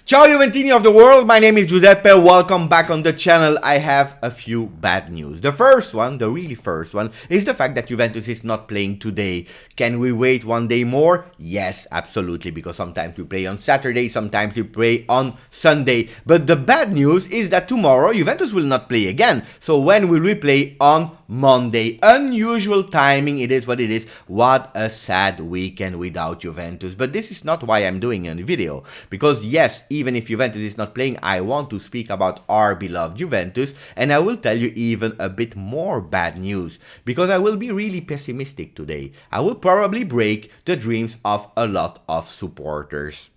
Ciao Giuventini of the world, my name is Giuseppe, welcome back on the channel. I have a few bad news. The first one, the really first one, is the fact that Juventus is not playing today. Can we wait one day more? Yes, absolutely, because sometimes we play on Saturday, sometimes we play on Sunday. But the bad news is that tomorrow Juventus will not play again. So when will we play? On Monday. Unusual timing, it is what it is. What a sad weekend without Juventus. But this is not why I'm doing a video. Because yes, even if Juventus is not playing, I want to speak about our beloved Juventus. And I will tell you even a bit more bad news. Because I will be really pessimistic today. I will probably break the dreams of a lot of supporters.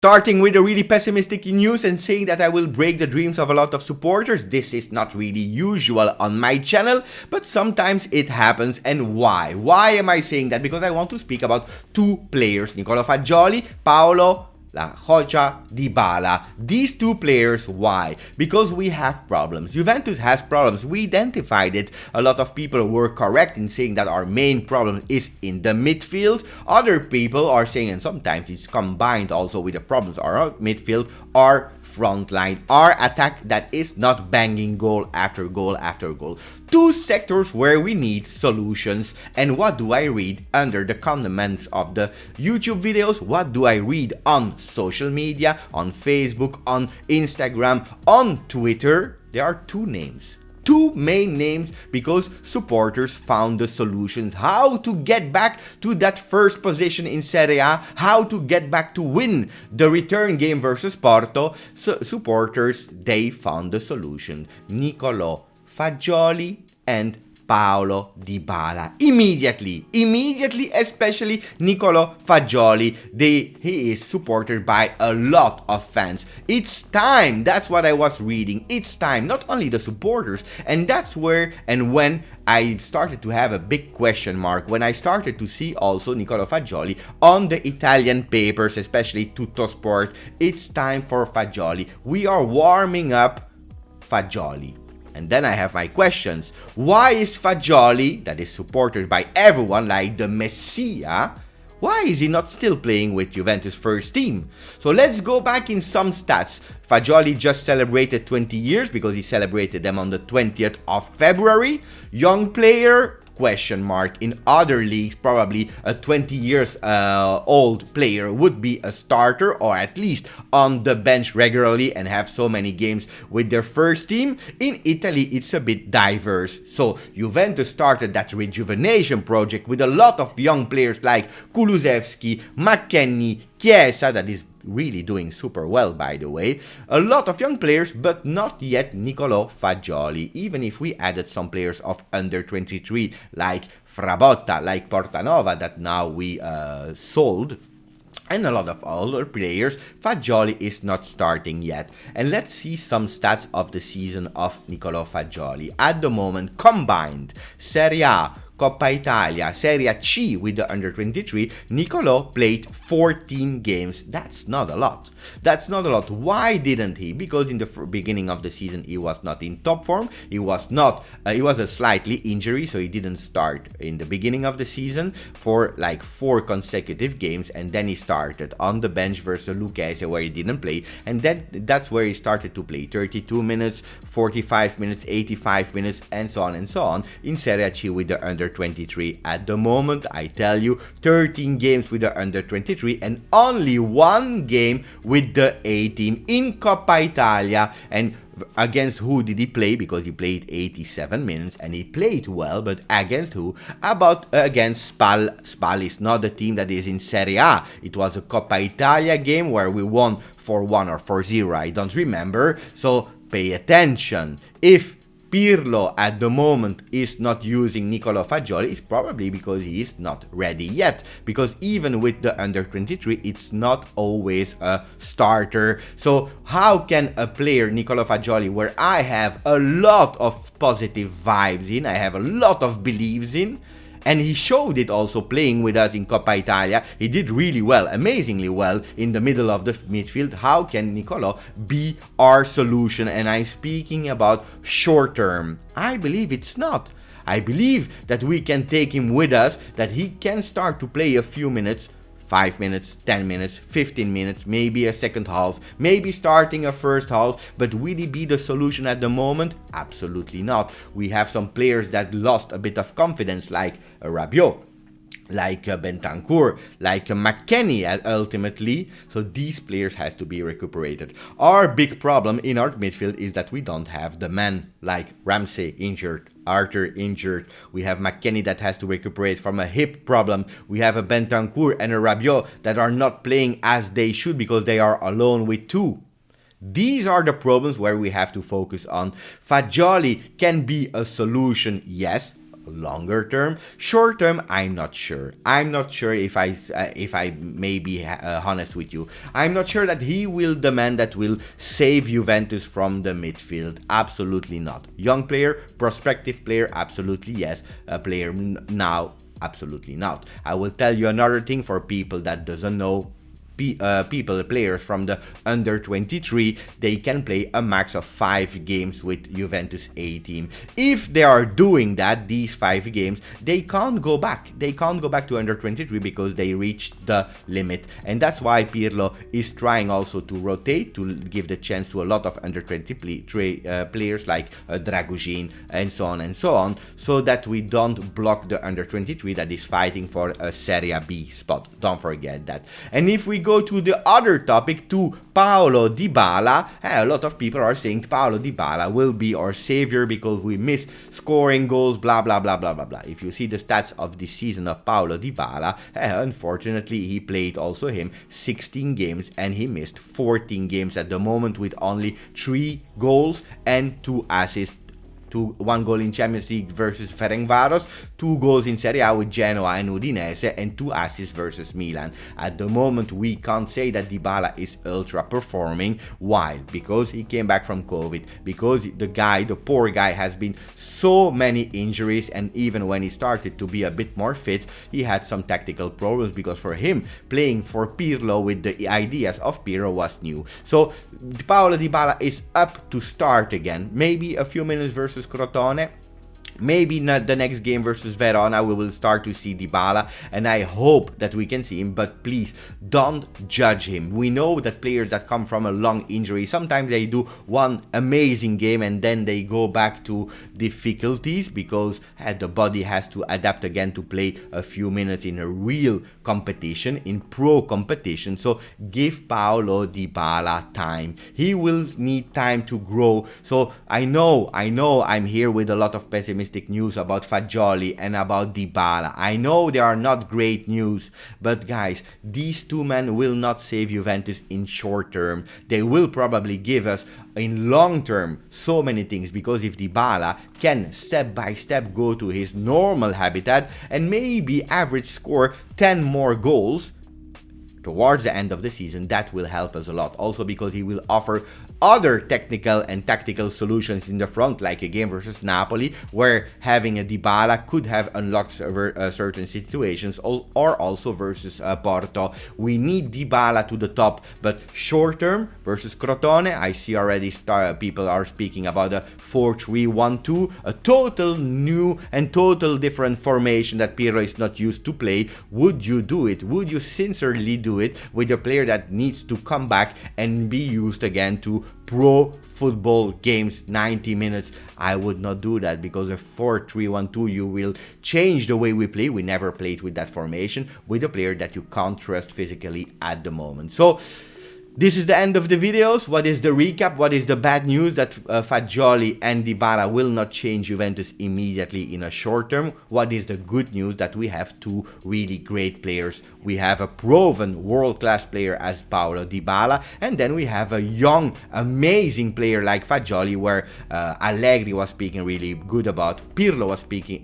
Starting with a really pessimistic news and saying that I will break the dreams of a lot of supporters. This is not really usual on my channel, but sometimes it happens. And why? Why am I saying that? Because I want to speak about two players, Nicolo Fagioli, Paulo Dybala. These two players, why? Because we have problems. Juventus has problems. We identified it. A lot of people were correct in saying that our main problem is in the midfield. Other people are saying, and sometimes it's combined also with the problems of our midfield, our front line, our attack that is not banging goal after goal after goal. Two sectors where we need solutions. And what do I read under the comments of the YouTube videos? What do I read on social media, on Facebook, on Instagram, on Twitter? There are two names. Two main names, because supporters found the solutions how to get back to that first position in Serie A, how to get back to win the return game versus Porto. So supporters, they found the solution. Nicolo Fagioli and Paulo Dybala. Immediately, especially Nicolo Fagioli. He is supported by a lot of fans. It's time. That's what I was reading. It's time. Not only the supporters. And that's where and when I started to have a big question mark. When I started to see also Nicolo Fagioli on the Italian papers, especially Tuttosport. It's time for Fagioli. We are warming up Fagioli. And then I have my questions. Why is Fagioli, that is supported by everyone like the Messiah, why is he not still playing with Juventus first team? So let's go back in some stats. Fagioli just celebrated 20 years because he celebrated them on the 20th of February. Young player, question mark. In other leagues, probably a 20 years old player would be a starter or at least on the bench regularly and have so many games with their first team. In Italy, it's a bit diverse. So Juventus started that rejuvenation project with a lot of young players like Kulusevski, McKennie, Chiesa, that is really doing super well, by the way. A lot of young players, but not yet Nicolo Fagioli. Even if we added some players of under 23 like Frabotta, like Portanova, that now we sold, and a lot of older players, Fagioli is not starting yet. And let's see some stats of the season of Nicolo Fagioli. At the moment, combined Serie A, Coppa Italia, Serie C with the under-23, Nicolo played 14 games. That's not a lot. That's not a lot. Why didn't he? Because in the beginning of the season, he was not in top form. He was a slightly injury, so he didn't start in the beginning of the season for like 4 consecutive games. And then he started on the bench versus Lucchese, where he didn't play. And then that's where he started to play 32 minutes, 45 minutes, 85 minutes, and so on in Serie C with the under-23. At the moment, I tell you, 13 games with the under-23 and only 1 game with the A team in Coppa Italia. And against who did he play? Because he played 87 minutes and he played well, but against who? Against Spal. Spal is not the team that is in Serie A. It was a Coppa Italia game where we won 4-1 or 4-0, I don't remember. So pay attention. If Pirlo at the moment is not using Nicolo Fagioli, it's probably because he is not ready yet. Because even with the under-23, it's not always a starter. So how can a player, Nicolo Fagioli, where I have a lot of positive vibes in, I have a lot of beliefs in, And he showed it also playing with us in Coppa Italia. He did really well, amazingly well in the middle of the midfield. How can Nicolo be our solution? And I'm speaking about short term. I believe it's not. I believe that we can take him with us, that he can start to play a few minutes, 5 minutes, 10 minutes, 15 minutes, maybe a second half, maybe starting a first half, but will he be the solution at the moment? Absolutely not. We have some players that lost a bit of confidence, like Rabiot, like Bentancur, like McKennie ultimately. So these players has to be recuperated. Our big problem in our midfield is that we don't have the men like Ramsey injured, Arthur injured. We have McKennie that has to recuperate from a hip problem. We have a Bentancur and a Rabiot that are not playing as they should because they are alone with two. These are the problems where we have to focus on. Fagioli can be a solution, yes, longer term. Short term, I'm not sure. I'm not sure if I may be honest with you. I'm not sure that he will the man that will save Juventus from the midfield. Absolutely not. Young player, prospective player, absolutely yes. A player now, absolutely not. I will tell you another thing for people that doesn't know. Players from the under 23, they can play a max of 5 games with Juventus A team. If they are doing that, these 5 games, they can't go back. They can't go back to under 23 because they reached the limit. And that's why Pirlo is trying also to rotate, to give the chance to a lot of under 23 players like Dragujin and so on, so that we don't block the under 23 that is fighting for a Serie B spot. Don't forget that. And if we go to the other topic, to Paulo Dybala, a lot of people are saying Paulo Dybala will be our savior because we miss scoring goals, blah blah blah blah blah blah. If you see the stats of this season of Paulo Dybala, unfortunately he played also 16 games and he missed 14 games at the moment with only 3 goals and 2 assists. 1 goal in Champions League versus Ferencváros, 2 goals in Serie A with Genoa and Udinese, and 2 assists versus Milan. At the moment, we can't say that Dybala is ultra performing. Why? Because he came back from COVID, because the poor guy has been so many injuries, and even when he started to be a bit more fit, he had some tactical problems, because for him, playing for Pirlo with the ideas of Pirlo was new. So Paulo Dybala is up to start again, maybe a few minutes versus Crotone. Maybe not the next game versus Verona, we will start to see Dybala, and I hope that we can see him, but please don't judge him. We know that players that come from a long injury, sometimes they do one amazing game and then they go back to difficulties because the body has to adapt again to play a few minutes in a real competition, in pro competition. So give Paulo Dybala time. He will need time to grow. So I know I'm here with a lot of pessimistic news about Fagioli and about Dybala. I know they are not great news, but guys, these two men will not save Juventus in short term. They will probably give us in long term so many things, because if Dybala can step by step go to his normal habitat and maybe average score 10 more goals towards the end of the season, that will help us a lot. Also because he will offer other technical and tactical solutions in the front, like a game versus Napoli, where having a Dybala could have unlocked certain situations, or also versus Porto. We need Dybala to the top, but short term versus Crotone, I see already people are speaking about a 4-3-1-2, a total new and total different formation that Pirlo is not used to play. Would you do it? Would you sincerely do it with a player that needs to come back and be used again to pro football games, 90 minutes? I would not do that, because a 4-3-1-2, you will change the way we play. We never played with that formation with a player that you can't trust physically at the moment. So this is the end of the videos. What is the recap? What is the bad news? That Fagioli and Dybala will not change Juventus immediately in a short term. What is the good news? That we have 2 really great players. We have a proven world-class player as Paulo Dybala, and then we have a young, amazing player like Fagioli, where Allegri was speaking really good about, Pirlo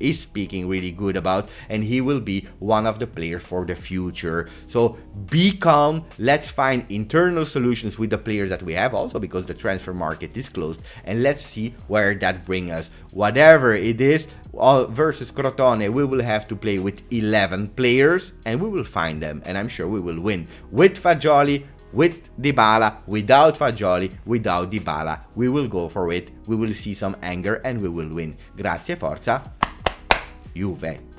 is speaking really good about, and he will be one of the players for the future. So be calm. Let's find internal solutions with the players that we have, also because the transfer market is closed, and let's see where that brings us. Whatever it is, versus Crotone, we will have to play with 11 players, and we will find them, and I'm sure we will win. With Fagioli, with Dybala, without Fagioli, without Dybala, we will go for it. We will see some anger and we will win. Grazie, forza, Juve.